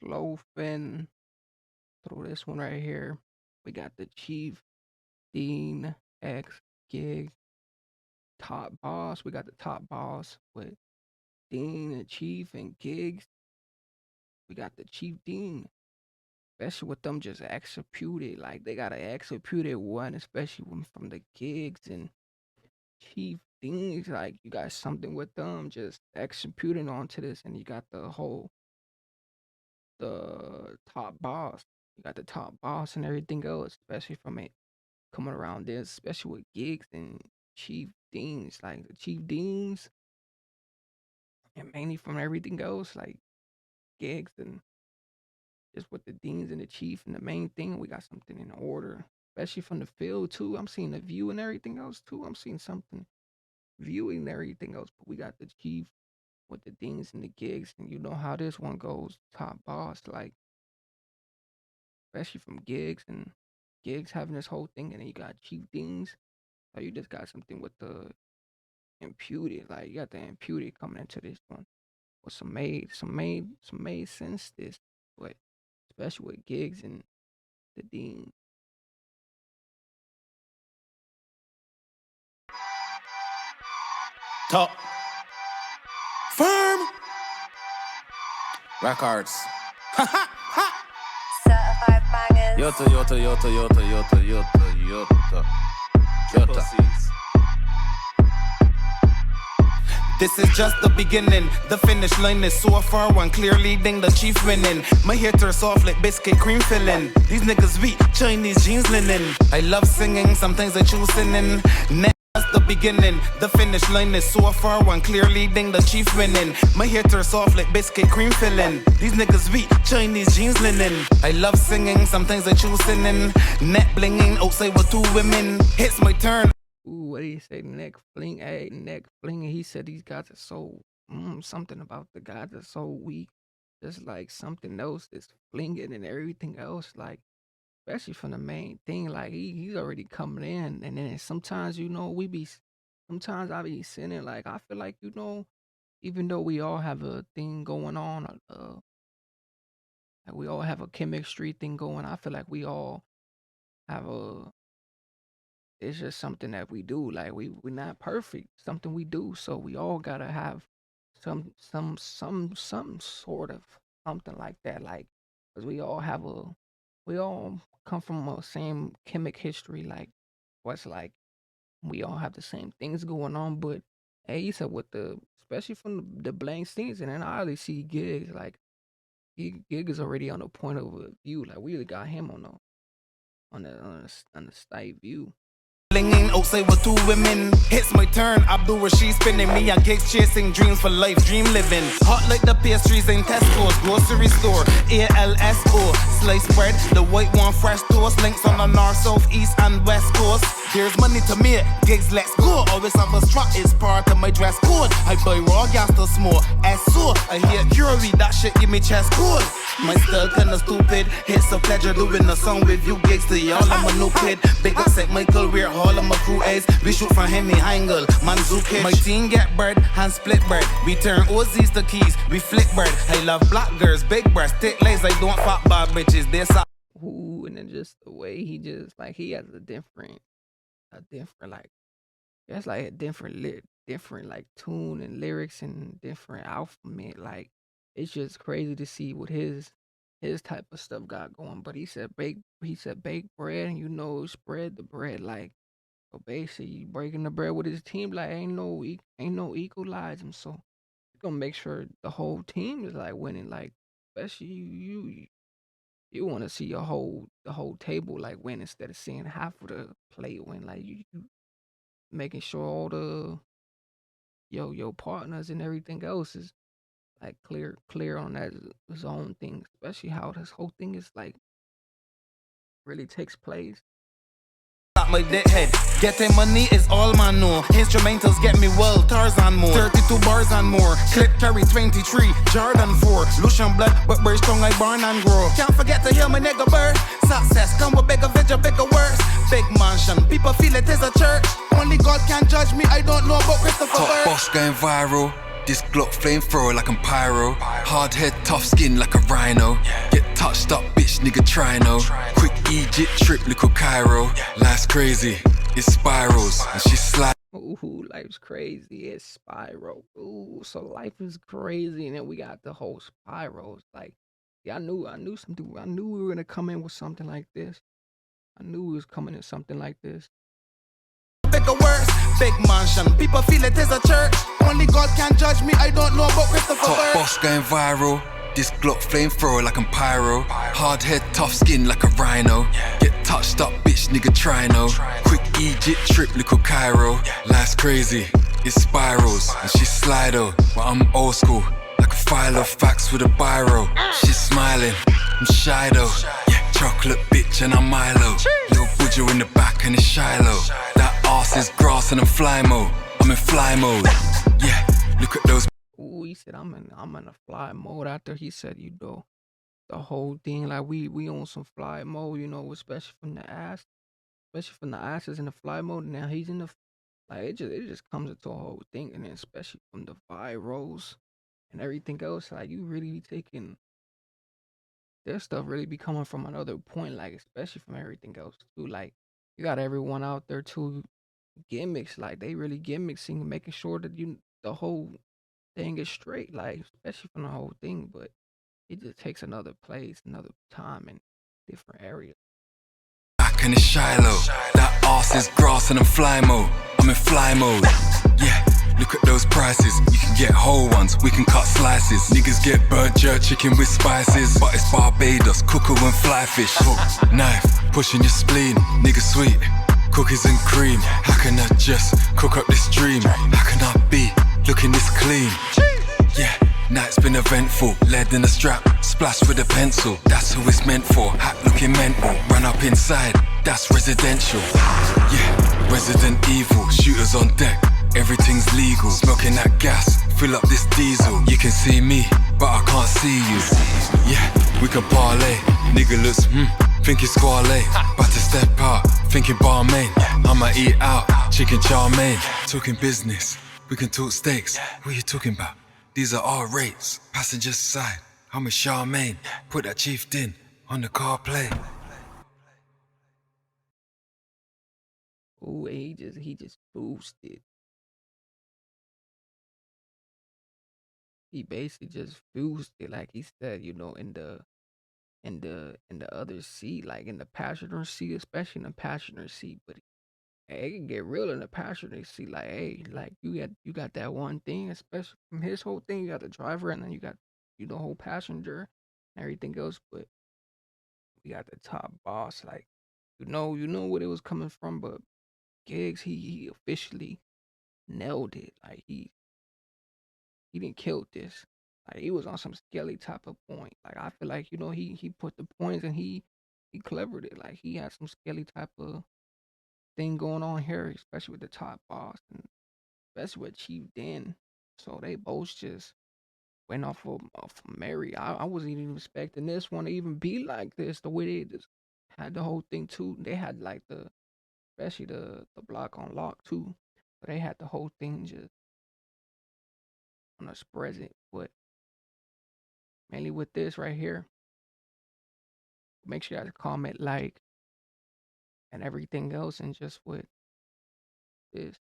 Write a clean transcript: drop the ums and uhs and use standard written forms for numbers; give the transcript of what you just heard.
loafing through this one right here. We got the Chief, DIIN, X, Gig, Top Boss. We got the Top Boss with DIIN and Chief and Gigs. We got the Chief DIIN. Especially with them just executed. Like they gotta execute it one, especially from the Gigs and Chief DIINs. Like you got something with them just executing onto this, and you got the top boss. You got the top boss and everything else, especially from it coming around this, especially with Gigs and Chief DIINs, like the Chief DIINs, and mainly from everything else, like Gigs and just with the DIINs and the Chief. And the main thing, we got something in order, especially from the field too. I'm seeing the view and everything else too. I'm seeing something viewing and everything else, but we got the Chief with the DIINs and the Gigs, and you know how this one goes, top boss, like especially from Gigs and Gigs having this whole thing, and then you got Chief DIINs. So you just got something with the imputed, like you got the imputed coming into this one with some made sense this, but especially with Gigs and the DIIN. Top. Firm. Records. Ha ha ha. Certified bangers. Yota. Triple C's. This is just the beginning. The finish line is so far, one clear leading, the Chief winning. My hitters soft like biscuit cream filling. These niggas weak, Chinese jeans linen. I love singing, sometimes I choose singing. Just the beginning. The finish line is so far, one clear leading, the Chief winning. My hitters soft like biscuit cream filling. These niggas weak, Chinese jeans linen. I love singing, sometimes I choose singing. Neck blinging, outside with two women. Hits my turn. Ooh, what did he say? Neck fling, hey, neck flinging. He said these guys are so something about the guys are so weak. Just like something else is flinging and everything else. Like especially from the main thing, like he's already coming in, and then sometimes sometimes I be sitting like I feel like even though we all have a thing going on, like we all have a chemistry thing going, I feel like we all have a it's just something that we do. Like we're not perfect. Something we do. So we all gotta have some sort of something like that. Like, cause we all come from a same chemic history. Like, what's like we all have the same things going on. But hey, you said with especially from the blank season, and I already see Gigs like Gig is already on the point of view. Like we really got him on the side view. Blinging outside with two women. Hits my turn, Abdul Rashid spinning me and Gigs chasing dreams for life, dream living. Hot like the pastries in Tesco's grocery store. ALSO, sliced bread, the white one fresh toast. Links on the north, south, east and west coast. There's money to make, Gigs let's go. Always have a strap, is part of my dress code. I buy raw gas to smoke, SO. I hear Curie, that shit give me chest cold. My style kinda stupid, it's a pleasure doing a song with you Gigs to y'all. I'm a new kid, big up St. Michael, we're all of my crew A's. We shoot from Henny Angle, Manzukic. My team get bird, hand split bird. We turn OZs to keys, we flick bird. I love black girls, big breasts, thick legs. I don't fuck bad bitches, they suck. Ooh, and then just the way he just like he has a different like that's like a different like tune and lyrics and different alphabet. Like it's just crazy to see what his type of stuff got going. But he said bake bread and spread the bread. Like so basically you breaking the bread with his team, like ain't no equalizing. So he's gonna make sure the whole team is like winning. Like especially you want to see the whole table like win instead of seeing half of the plate win. Like you making sure all the your partners and everything else is like clear on that zone thing, especially how this whole thing is like really takes place. My dead head, getting money is all man know. Instrumentals get me well, Tarzan more. 32 bars and more. Clip carry 23, Jordan 4. Lucian blood, but very strong I born and grow. Can't forget to hear my nigga bird. Success come with bigger vision, bigger words. Big mansion, people feel it is a church. Only God can judge me, I don't know about Christopher Bird. Boss going viral. This Glock flamethrower like I'm pyro. Hard head, tough skin like a rhino. Get touched up, bitch, nigga, try no. Quick Egypt trip, little Cairo. Life's crazy, it spirals, and she slides. Ooh, life's crazy. It's spiral. Ooh, so life is crazy, and then we got the whole spirals. Like, yeah, I knew something. I knew we were gonna come in with something like this. I knew we was coming in something like this. Bigger worse, big mansion. People feel it is a church. Only God can judge me. I don't know about Christopher. Hot boss going viral. This Glock flamethrower like I'm pyro. Hard head, tough skin like a rhino. Get touched up, bitch, nigga, try no. Quick Egypt trip, little Cairo. Life's crazy, it spirals, and she's slido. But I'm old school, like a file of facts with a biro. She's smiling, I'm shy though. Yeah, chocolate bitch and I'm Milo. Little Bujo in the back and it's Shiloh. That ass is grass and I'm fly mode. I'm in fly mode. Yeah, look at those. Ooh, he said I'm in a fly mode after he said, you know, the whole thing. Like we on some fly mode, you know, especially from the ass. Especially from the asses in the fly mode. Now he's in the like it just comes into a whole thing, and then especially from the virals and everything else, like you really be taking their stuff really be coming from another point, like especially from everything else too. Like you got everyone out there too gimmicks, like they really gimmicking, making sure that you the whole thing is straight, like especially from the whole thing, but it just takes another place, another time, and different areas. Back and it's Shiloh. That ass is grass and I'm fly mode. I'm in fly mode. Yeah, look at those prices. You can get whole ones, we can cut slices. Niggas get burnt jerk chicken with spices. But it's Barbados, cooker and fly fish. Hook, knife, pushing your spleen. Nigga sweet, cookies and cream. How can I just cook up this dream? How can I be looking this clean? Yeah, night's been eventful. Lead in a strap, splash with a pencil. That's who it's meant for. Hat looking mental. Run up inside, that's residential. Yeah, Resident Evil. Shooters on deck, everything's legal. Smoking that gas, fill up this diesel. You can see me, but I can't see you. Yeah, we can parlay. Nigga looks, think it's squale. About to step out, thinking barmaid. I'ma eat out, chicken chow mein. Talking business, we can talk steaks. What you talking about? These are our rates. Passenger side, I'm a Charmaine. Put that chief DIIN on the car play. Ooh, and he just boosted. He basically just boosted, like he said, you know, in the other seat, like in the passenger seat, especially in the passenger seat. But hey, it can get real in the passenger seat. Like, hey, like you got that one thing, especially from his whole thing. You got the driver, and then you got the whole passenger, and everything else. But we got the top boss. Like, you know what it was coming from. But Giggs, he officially nailed it. Like he didn't kill this. Like he was on some skelly type of point. Like I feel like he put the points and he clevered it. Like he had some skelly type of thing going on here, especially with the top boss and especially with Chief Den. So they both just went off of Mary. I wasn't even expecting this one to even be like this. The way they just had the whole thing too. They had like especially the block on lock too. But they had the whole thing just on us present. But mainly with this right here, make sure you guys comment, like, and everything else, and just with this.